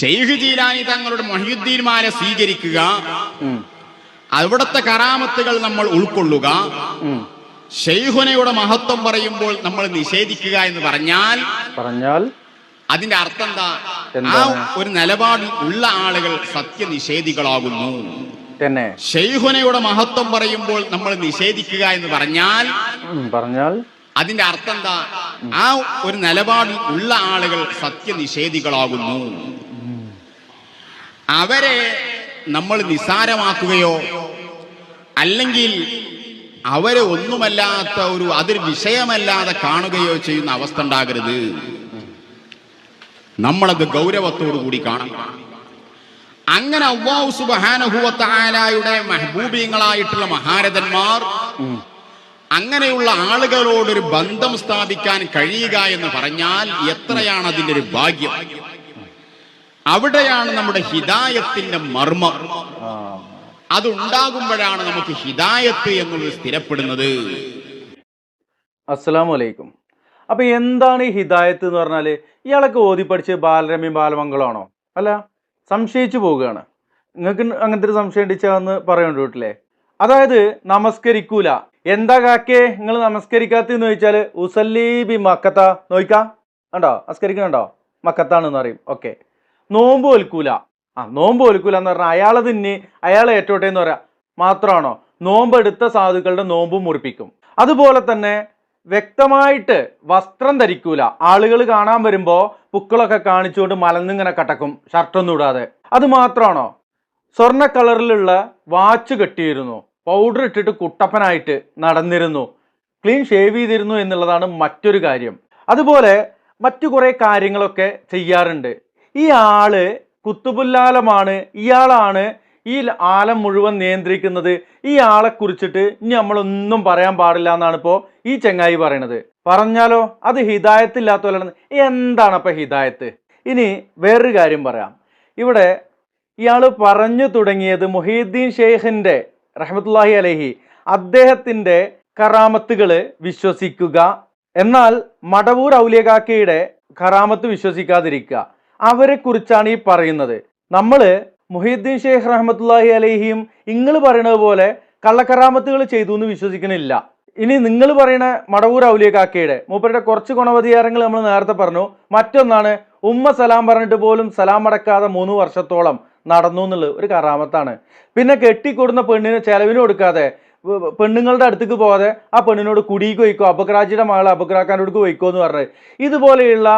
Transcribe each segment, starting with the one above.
ഷെയ്ഖ് ജീലാനി തങ്ങളുടെ മുഹ്യിദ്ദീൻമാരെ സ്വീകരിക്കുക, അവിടുത്തെ കറാമത്തുകൾ നമ്മൾ ഉൾക്കൊള്ളുക, ഷെയ്ഖുനയുടെ മഹത്വം പറയുമ്പോൾ നമ്മൾ നിഷേധിക്കുക എന്ന് പറഞ്ഞാൽ അതിന്റെ അർത്ഥം എന്താ? ആ ഒരു നിലപാടിൽ ഉള്ള ആളുകൾ സത്യനിഷേധികളാകുന്നു. ഷെയ്ഖുനയുടെ മഹത്വം പറയുമ്പോൾ നമ്മൾ നിഷേധിക്കുക എന്ന് പറഞ്ഞാൽ അതിന്റെ അർത്ഥം എന്താ? ആ ഒരു നിലപാടിൽ ഉള്ള ആളുകൾ സത്യനിഷേധികളാകുന്നു. അവരെ നമ്മൾ നിസ്സാരമാക്കുകയോ അല്ലെങ്കിൽ അവരെ ഒന്നുമല്ലാത്ത അതൊരു വിഷയമല്ലാതെ കാണുകയോ ചെയ്യുന്ന അവസ്ഥ ഉണ്ടാകരുത്. നമ്മളത് ഗൗരവത്തോടു കൂടി കാണണം. അങ്ങനെ അല്ലാഹു സുബ്ഹാനഹു വ തആലയുടെ മെഹബൂബീങ്ങളായിട്ടുള്ള മഹാരഥന്മാർ അങ്ങനെയുള്ള ആളുകളോടൊരു ബന്ധം സ്ഥാപിക്കാൻ കഴിയുക എന്ന് പറഞ്ഞാൽ എത്രയാണ് അതിൻ്റെ ഒരു ഭാഗ്യം. അവിടെയാണ് നമ്മുടെ ഹിദായത്തിന്റെ മർമ്മം. അതുണ്ടാകുമ്പോഴാണ് നമുക്ക് ഹിദായത്ത് എന്നുള്ളത് സ്ഥിരപ്പെടുന്നത്. അസ്സലാമു അലൈക്കും. അപ്പൊ എന്താണ് ഈ ഹിദായത്ത് എന്ന് പറഞ്ഞാല്? ഇയാളൊക്കെ ഓതി പഠിച്ച് ബാലരമ്യം ബാലമംഗളമാണോ? അല്ല, സംശയിച്ചു പോവുകയാണ്. നിങ്ങൾക്ക് അങ്ങനത്തെ ഒരു സംശയം ഉണ്ടിച്ചാന്ന് പറയേണ്ടി വീട്ടില്ലേ? അതായത് നമസ്കരിക്കൂല. എന്താ കാക്കേ നിങ്ങൾ നമസ്കരിക്കാത്തെന്ന് ചോദിച്ചാല് ഉസല്ലി ബി മക്കത്ത നോയിക്കാ കണ്ടോ, നമസ്കരിക്കണുണ്ടോ? മക്കത്താണെന്ന് അറിയും. ഓക്കെ. നോമ്പ് ഒൽക്കൂല. നോമ്പ് ഒൽക്കൂല എന്ന് പറഞ്ഞാൽ അയാളെ തിന്നി അയാളെ ഏറ്റോട്ടെ എന്ന് പറയാം മാത്രമാണോ? നോമ്പെടുത്ത സാധുക്കളുടെ നോമ്പ് മുറിപ്പിക്കും. അതുപോലെ തന്നെ വ്യക്തമായിട്ട് വസ്ത്രം ധരിക്കൂല. ആളുകൾ കാണാൻ വരുമ്പോ പുക്കളൊക്കെ കാണിച്ചുകൊണ്ട് മലന്നിങ്ങനെ കട്ടക്കും, ഷർട്ടൊന്നും ഇടാതെ. അത് മാത്രമാണോ? സ്വർണ്ണ കളറിലുള്ള വാച്ച് കെട്ടിയിരുന്നു, പൗഡർ ഇട്ടിട്ട് കുട്ടപ്പനായിട്ട് നടന്നിരുന്നു, ക്ലീൻ ഷേവ് ചെയ്തിരുന്നു എന്നുള്ളതാണ് മറ്റൊരു കാര്യം. അതുപോലെ മറ്റു കുറെ കാര്യങ്ങളൊക്കെ ചെയ്യാറുണ്ട്. ഈ ആള് കുത്തുബുല്ലാലമാണ്, ഇയാളാണ് ഈ ആലം മുഴുവൻ നിയന്ത്രിക്കുന്നത്. ഈ ആളെ കുറിച്ചിട്ട് ഇനി നമ്മളൊന്നും പറയാൻ പാടില്ല എന്നാണ് ഇപ്പോൾ ഈ ചെങ്ങായി പറയണത്. പറഞ്ഞാലോ അത് ഹിദായത്ത് ഇല്ലാത്തവരാണ്. എന്താണ് അപ്പൊ ഹിദായത്ത്? ഇനി വേറൊരു കാര്യം പറയാം. ഇവിടെ ഇയാൾ പറഞ്ഞു തുടങ്ങിയത് മുഹീദ്ദീൻ ഷെയ്ഖിന്റെ റഹ്മത്തുള്ളാഹി അലൈഹി അദ്ദേഹത്തിന്റെ കറാമത്തുകൾ വിശ്വസിക്കുക, എന്നാൽ മടവൂർ ഔലിയകാക്കയുടെ കറാമത്ത് വിശ്വസിക്കാതിരിക്കുക. അവരെ കുറിച്ചാണ് ഈ പറയുന്നത്. നമ്മള് മുഹീദ്ദീൻ ഷെയ്ഖ് റഹ്മത്തുള്ളാഹി അലൈഹിയും നിങ്ങൾ പറയണത് പോലെ കള്ളക്കറാമത്തുകൾ ചെയ്തു എന്ന് വിശ്വസിക്കണില്ല. ഇനി നിങ്ങൾ പറയുന്ന മടവൂർ ഔലിയകാക്കയുടെ മൂപ്പരുടെ കുറച്ച് ഗുണവധികാരങ്ങൾ നമ്മൾ നേരത്തെ പറഞ്ഞു. മറ്റൊന്നാണ് ഉമ്മ സലാം പറഞ്ഞിട്ട് പോലും സലാം അടക്കാതെ 3 വർഷത്തോളം നടന്നു എന്നുള്ളത് ഒരു കറാമത്താണ്. പിന്നെ കെട്ടിക്കൊടുന്ന പെണ്ണിന് ചെലവിന് കൊടുക്കാതെ പെണ്ണുങ്ങളുടെ അടുത്തേക്ക് പോകാതെ ആ പെണ്ണിനോട് കുടിക്ക് വയ്ക്കോ, അബുഖറാജിയുടെ മകളെ അബുഖറാഖാനോട് വയ്ക്കോ എന്ന് പറഞ്ഞത് ഇതുപോലെയുള്ള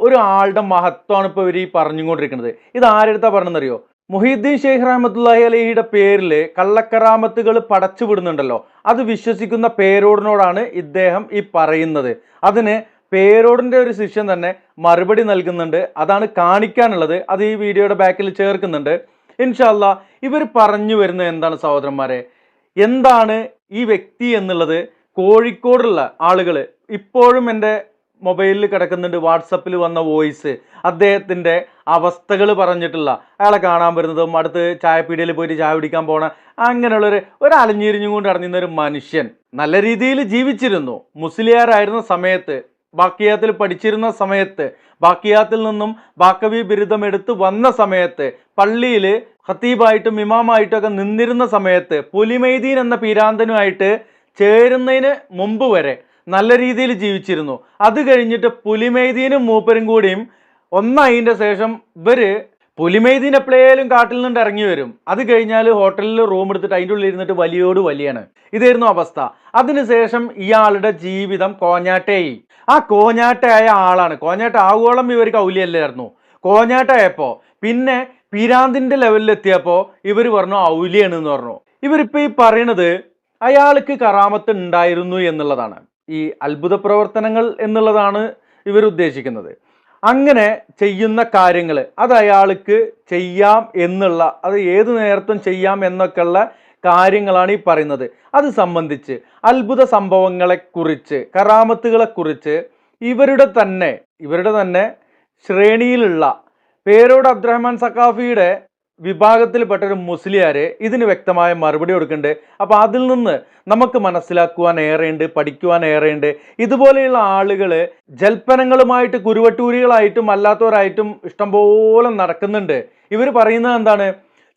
ഒരു ആളുടെ മഹത്വമാണ് ഇപ്പോൾ ഇവർ ഈ പറഞ്ഞുകൊണ്ടിരിക്കുന്നത്. ഇത് ആരെടുത്താ പറഞ്ഞെന്നറിയോ? മുഹീദ്ദീൻ ഷെയ്ഖ് റഹ്മത്തുള്ളാഹി അലൈഹിയുടെ പേരിൽ കള്ളക്കറാമത്തുകൾ പടച്ചു വിടുന്നുണ്ടല്ലോ, അത് വിശ്വസിക്കുന്ന പേരോടിനോടാണ് ഇദ്ദേഹം ഈ പറയുന്നത്. അതിന് പേരോടിന്റെ ഒരു ശിഷ്യൻ തന്നെ മറുപടി നൽകുന്നുണ്ട്. അതാണ് കാണിക്കാനുള്ളത്. അത് ഈ വീഡിയോയുടെ ബാക്കിൽ ചേർക്കുന്നുണ്ട്. ഇൻഷാ അല്ലാഹ് ഇവർ പറഞ്ഞു വരുന്നത് എന്താണ് സഹോദരന്മാരെ? എന്താണ് ഈ വ്യക്തി എന്നുള്ളത് കോഴിക്കോടുള്ള ആളുകൾ ഇപ്പോഴും എൻ്റെ മൊബൈലിൽ കിടക്കുന്നുണ്ട്. വാട്സപ്പിൽ വന്ന വോയിസ്, അദ്ദേഹത്തിൻ്റെ അവസ്ഥകൾ പറഞ്ഞിട്ടുള്ള, അയാളെ കാണാൻ വരുന്നതും അടുത്ത് ചായപ്പീടിയയിൽ പോയിട്ട് ചായ കുടിക്കാൻ പോണ അങ്ങനെയുള്ളൊരു അലഞ്ഞിരിഞ്ഞും കൊണ്ട് നടന്നിരുന്ന ഒരു മനുഷ്യൻ. നല്ല രീതിയിൽ ജീവിച്ചിരുന്നു. മുസ്ലിയാരായിരുന്ന സമയത്ത്, ബാക്കിയാത്തിൽ പഠിച്ചിരുന്ന സമയത്ത്, ബാക്കിയാത്തിൽ നിന്നും ബാക്കവി ബിരുദം എടുത്ത് വന്ന സമയത്ത്, പള്ളിയിൽ ഖത്തീബായിട്ടും ഇമാമായിട്ടും ഒക്കെ നിന്നിരുന്ന സമയത്ത്, പുലിമൈദീൻ എന്ന പീരാന്തനുമായിട്ട് ചേരുന്നതിന് മുമ്പ് വരെ നല്ല രീതിയിൽ ജീവിച്ചിരുന്നു. അത് കഴിഞ്ഞിട്ട് പുലിമൈദീനും മൂപ്പരും കൂടിയും ഒന്നതിൻ്റെ ശേഷം ഇവര് പുലിമൈദീൻ എപ്പോഴേലും കാട്ടിൽ നിന്ന് ഇറങ്ങി വരും. അത് കഴിഞ്ഞാൽ ഹോട്ടലിൽ റൂം എടുത്തിട്ട് അതിൻ്റെ ഉള്ളിൽ ഇരുന്നിട്ട് വലിയോട് വലിയാണ്. ഇതായിരുന്നു അവസ്ഥ. അതിനുശേഷം ഇയാളുടെ ജീവിതം കോഞ്ഞാട്ടയായി. ആ കോഞ്ഞാട്ടയായ ആളാണ്. കോഞ്ഞാട്ട ആവോളം ഇവർക്ക് ഔലിയല്ലായിരുന്നു. കോഞ്ഞാട്ടയായപ്പോൾ പിന്നെ പീരാന്തിൻ്റെ ലെവലിലെത്തിയപ്പോൾ ഇവർ പറഞ്ഞു ഔലിയാണ് എന്ന് പറഞ്ഞു. ഇവരിപ്പോൾ ഈ പറയണത് അയാൾക്ക് കറാമത്ത് ഉണ്ടായിരുന്നു എന്നുള്ളതാണ്. ഈ അത്ഭുത പ്രവർത്തനങ്ങൾ എന്നുള്ളതാണ് ഇവർ ഉദ്ദേശിക്കുന്നത്. അങ്ങനെ ചെയ്യുന്ന കാര്യങ്ങൾ അത് അയാൾക്ക് ചെയ്യാം എന്നുള്ള, അത് ഏത് നേരത്തും ചെയ്യാം എന്നൊക്കെയുള്ള കാര്യങ്ങളാണ് ഈ പറയുന്നത്. അത് സംബന്ധിച്ച് അത്ഭുത സംഭവങ്ങളെക്കുറിച്ച്, കറാമത്തുകളെക്കുറിച്ച് ഇവരുടെ തന്നെ ശ്രേണിയിലുള്ള പേരോട് അബ്ദുറഹ്മാൻ സഖാഫിയുടെ വിഭാഗത്തിൽപ്പെട്ട ഒരു മുസ്ലിയാര് ഇതിന് വ്യക്തമായ മറുപടി കൊടുക്കുന്നുണ്ട്. അപ്പോൾ അതിൽ നിന്ന് നമുക്ക് മനസ്സിലാക്കുവാൻ ഏറെയുണ്ട്, പഠിക്കുവാൻ ഏറെയുണ്ട്. ഇതുപോലെയുള്ള ആളുകൾ ജൽപ്പനങ്ങളുമായിട്ട് കുരുവട്ടൂരികളായിട്ടും അല്ലാത്തവരായിട്ടും ഇഷ്ടംപോലെ നടക്കുന്നുണ്ട്. ഇവർ പറയുന്നത് എന്താണ്?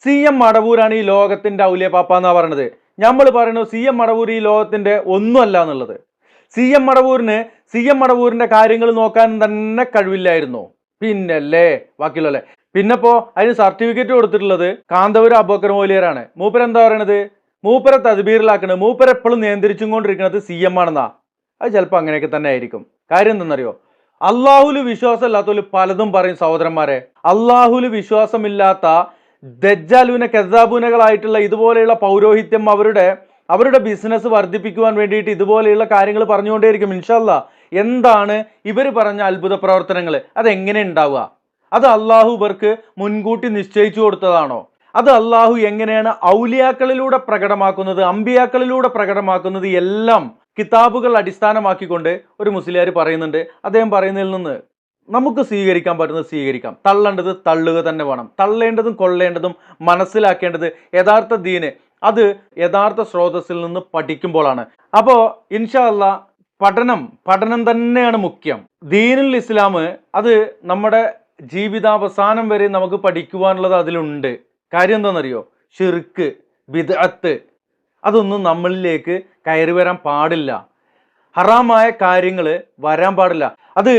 CM മടവൂരാണ് ഈ ലോകത്തിന്റെ ഔലിയ പാപ്പ എന്നാ പറയണത്. നമ്മൾ പറയുന്നു CM മടവൂർ ഈ ലോകത്തിന്റെ ഒന്നുമല്ല എന്നുള്ളത്. CM മടവൂരിന്റെ കാര്യങ്ങൾ നോക്കാൻ തന്നെ കഴിവില്ലായിരുന്നു. പിന്നല്ലേ ബാക്കിയുള്ളല്ലേ. പിന്നെപ്പോ അതിന് സർട്ടിഫിക്കറ്റ് കൊടുത്തിട്ടുള്ളത് കാന്തപുരം അബൂബക്കർ മൗലിയരാണ്. മൂപ്പരെന്താ പറയണത്? മൂപ്പരെ തദ്ബീറിലാക്കണത്, മൂപ്പരെപ്പോഴും നിയന്ത്രിച്ചും കൊണ്ടിരിക്കുന്നത് CM ആണെന്നാ. അത് ചിലപ്പോൾ അങ്ങനെയൊക്കെ തന്നെ ആയിരിക്കും. കാര്യം എന്തെന്നറിയോ? അള്ളാഹുല് വിശ്വാസം ഇല്ലാത്തവര് പലതും പറയും സഹോദരന്മാരെ. അള്ളാഹുല് വിശ്വാസമില്ലാത്ത ദജ്ജാലൂന കെസാബൂനകളായിട്ടുള്ള ഇതുപോലെയുള്ള പൗരോഹിത്യം അവരുടെ ബിസിനസ് വർദ്ധിപ്പിക്കുവാൻ വേണ്ടിയിട്ട് ഇതുപോലെയുള്ള കാര്യങ്ങൾ പറഞ്ഞുകൊണ്ടേയിരിക്കും. ഇൻഷാ അല്ലാഹ് എന്താണ് ഇവർ പറഞ്ഞ അത്ഭുത പ്രവർത്തനങ്ങൾ? അതെങ്ങനെ ഉണ്ടാവുക? അത് അള്ളാഹു ഇവർക്ക് മുൻകൂട്ടി നിശ്ചയിച്ചു കൊടുത്തതാണോ? അത് അള്ളാഹു എങ്ങനെയാണ് ഔലിയാക്കളിലൂടെ പ്രകടമാക്കുന്നത്, അമ്പിയാക്കളിലൂടെ പ്രകടമാക്കുന്നത്? എല്ലാം കിതാബുകൾ അടിസ്ഥാനമാക്കിക്കൊണ്ട് ഒരു മുസ്ലിയാർ പറയുന്നുണ്ട്. അദ്ദേഹം പറയുന്നതിൽ നിന്ന് നമുക്ക് സ്വീകരിക്കാൻ പറ്റുന്നത് സ്വീകരിക്കാം, തള്ളേണ്ടത് തള്ളുക തന്നെ വേണം. തള്ളേണ്ടതും കൊള്ളേണ്ടതും മനസ്സിലാക്കേണ്ടത് യഥാർത്ഥ ദീന് അത് യഥാർത്ഥ സ്രോതസ്സിൽ നിന്ന് പഠിക്കുമ്പോഴാണ്. അപ്പോൾ ഇൻഷാ അല്ലാഹ് പഠനം തന്നെയാണ് മുഖ്യം. ദീനുൽ ഇസ്ലാം അത് നമ്മുടെ ജീവിതാവസാനം വരെ നമുക്ക് പഠിക്കുവാനുള്ളത് അതിലുണ്ട്. കാര്യം എന്താണെന്നറിയോ? ഷിർക്ക്, ബിദ്അത്ത് അതൊന്നും നമ്മളിലേക്ക് കയറി വരാൻ പാടില്ല. ഹറാമായ കാര്യങ്ങൾ വരാൻ പാടില്ല. അത്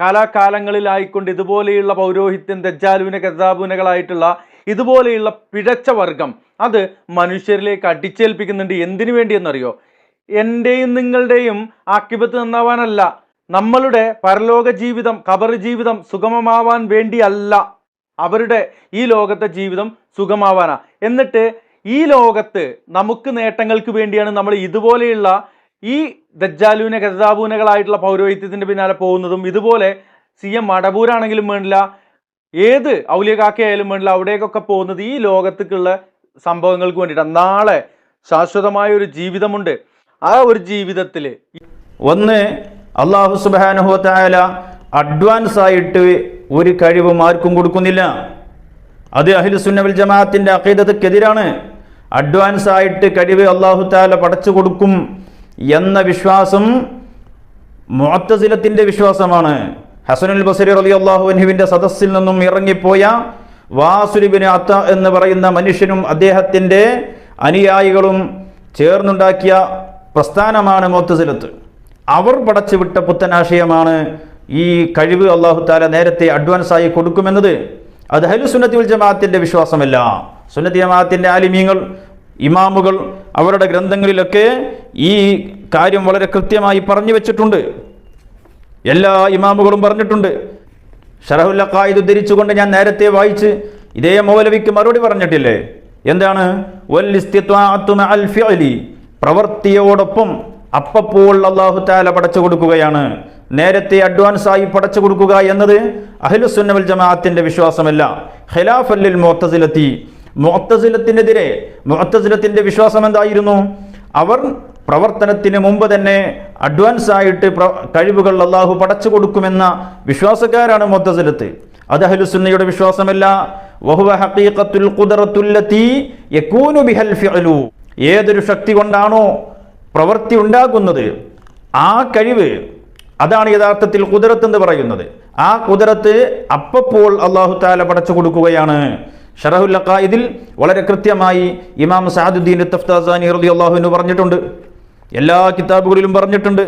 കാലാകാലങ്ങളിലായിക്കൊണ്ട് ഇതുപോലെയുള്ള പൗരോഹിത്യം, ദജ്ജാലുവിനെ കസാബുനകളായിട്ടുള്ള ഇതുപോലെയുള്ള പിഴച്ച വർഗം അത് മനുഷ്യരിലേക്ക് അടിച്ചേൽപ്പിക്കുന്നുണ്ട്. എന്തിനു വേണ്ടിയെന്നറിയോ? എൻ്റെയും നിങ്ങളുടെയും ആക്കിബത്ത് നന്നാവാനല്ല, നമ്മളുടെ പരലോക ജീവിതം, ഖബർ ജീവിതം സുഗമമാവാൻ വേണ്ടിയല്ല, അവരുടെ ഈ ലോകത്തെ ജീവിതം സുഗമാവാനാ. എന്നിട്ട് ഈ ലോകത്ത് നമുക്ക് നേട്ടങ്ങൾക്ക് വേണ്ടിയാണ് നമ്മൾ ഇതുപോലെയുള്ള ഈ ദജ്ജാലൂന കസാബൂനകളായിട്ടുള്ള പൗരോഹിത്യത്തിന്റെ പിന്നാലെ പോകുന്നതും. ഇതുപോലെ CM മടവൂരാണെങ്കിലും വേണ്ടില്ല, ഏത് ഔലിയകാക്കയായാലും വേണ്ടില്ല, അവിടേക്കൊക്കെ പോകുന്നത് ഈ ലോകത്തേക്കുള്ള സംഭവങ്ങൾക്ക് വേണ്ടിയിട്ടാണ്. നാളെ ശാശ്വതമായ ഒരു ജീവിതമുണ്ട്. ആ ഒരു ജീവിതത്തിൽ അല്ലാഹു സുബ്ഹാനഹു വ തആല അഡ്വാൻസ് ആയിട്ട് ഒരു കഴിവും ആർക്കും കൊടുക്കുന്നില്ല. അത് അഹ്ലുസുന്ന വൽ ജമാഅത്തിന്റെ അഖീദത്തുക്കെതിരാണ്. അഡ്വാൻസ് ആയിട്ട് കഴിവ് അല്ലാഹു തആല പടച്ചു കൊടുക്കും എന്ന വിശ്വാസം മുഅത്തസിലത്തിന്റെ വിശ്വാസമാണ്. ഹസനുൽ ബസരി റളിയല്ലാഹു അൻഹുവിന്റെ സദസ്സിൽ നിന്നും ഇറങ്ങിപ്പോയ വാസിൽ ഇബ്നു അത്ത എന്ന് പറയുന്ന മനുഷ്യനും അദ്ദേഹത്തിന്റെ അനുയായികളും ചേർന്നുണ്ടാക്കിയ പ്രസ്ഥാനമാണ് മുഅത്തസിലത്ത്. അവർ പടച്ചുവിട്ട പുത്തനാശയമാണ് ഈ കഴിവ് അല്ലാഹു തആല നേരത്തെ അഡ്വാൻസ് ആയി കൊടുക്കുമെന്നത്. അത് അഹ്ലുസുന്നത്തി വൽ ജമാഅത്തിന്റെ വിശ്വാസമല്ല. സുന്നത്തി ജമാഅത്തിന്റെ ആലിമീങ്ങൾ, ഇമാമുകൾ അവരുടെ ഗ്രന്ഥങ്ങളിലൊക്കെ ഈ കാര്യം വളരെ കൃത്യമായി പറഞ്ഞു വെച്ചിട്ടുണ്ട്. എല്ലാ ഇമാമുകളും പറഞ്ഞിട്ടുണ്ട്. ശറഹുൽ അഖായിദ് ഉദ്ധരിച്ചുകൊണ്ട് ഞാൻ നേരത്തെ വായിച്ച് ഇതേ മൗലവിക്ക് മറുപടി പറഞ്ഞിട്ടില്ലേ? എന്താണ്? വൽ ഇസ്തിത്വാഅതു മഅൽ ഫിഅലി, പ്രവൃത്തിയോടൊപ്പം അപ്പോൾ അല്ലാഹു തആല പടച്ചു കൊടുക്കുകയാണ്. നേരത്തെ അഡ്വാൻസ് ആയി പടച്ചു കൊടുക്കുക എന്നത് അഹ്ലുസുന്ന വൽ ജമാഅത്തിന്റെ വിശ്വാസമല്ല. ഖിലാഫൻ ലിൽ മുഅത്തസിലത്തി, മുഅത്തസിലത്തിനെതിരെ മുഅത്തസിലത്തിന്റെ വിശ്വാസം എന്തായിരുന്നു? അവർ പ്രവർത്തനത്തിന് മുമ്പ് തന്നെ അഡ്വാൻസ് ആയിട്ട് കഴിവുകൾ അല്ലാഹു പടച്ചു കൊടുക്കുമെന്ന വിശ്വാസക്കാരാണ് മുഅത്തസിലത്ത്. അത് അഹ്ലുസുന്നയുടെ വിശ്വാസമല്ല. വഹുവ ഹഖീഖത്തുൽ ഖുദ്റത്തുല്ലതി യകൂനു ബിഹൽ ഫിഅലു, ഏതൊരു ശക്തി കൊണ്ടാണോ പ്രവൃത്തി ഉണ്ടാകുന്നത് ആ കഴിവ്, അതാണ് യഥാർത്ഥത്തിൽ ഖുദ്റത്ത് എന്ന് പറയുന്നത്. ആ ഖുദ്റത്ത് അപ്പോൾ അല്ലാഹു തആല പടച്ചു കൊടുക്കുകയാണ്. ശറഹുൽ അഖായിദിൽ വളരെ കൃത്യമായി ഇമാം സഅദുദ്ദീൻ തഫ്താസാനി റളിയല്ലാഹു അൻഹു പറഞ്ഞിട്ടുണ്ട്. എല്ലാ കിതാബുകളിലും പറഞ്ഞിട്ടുണ്ട്.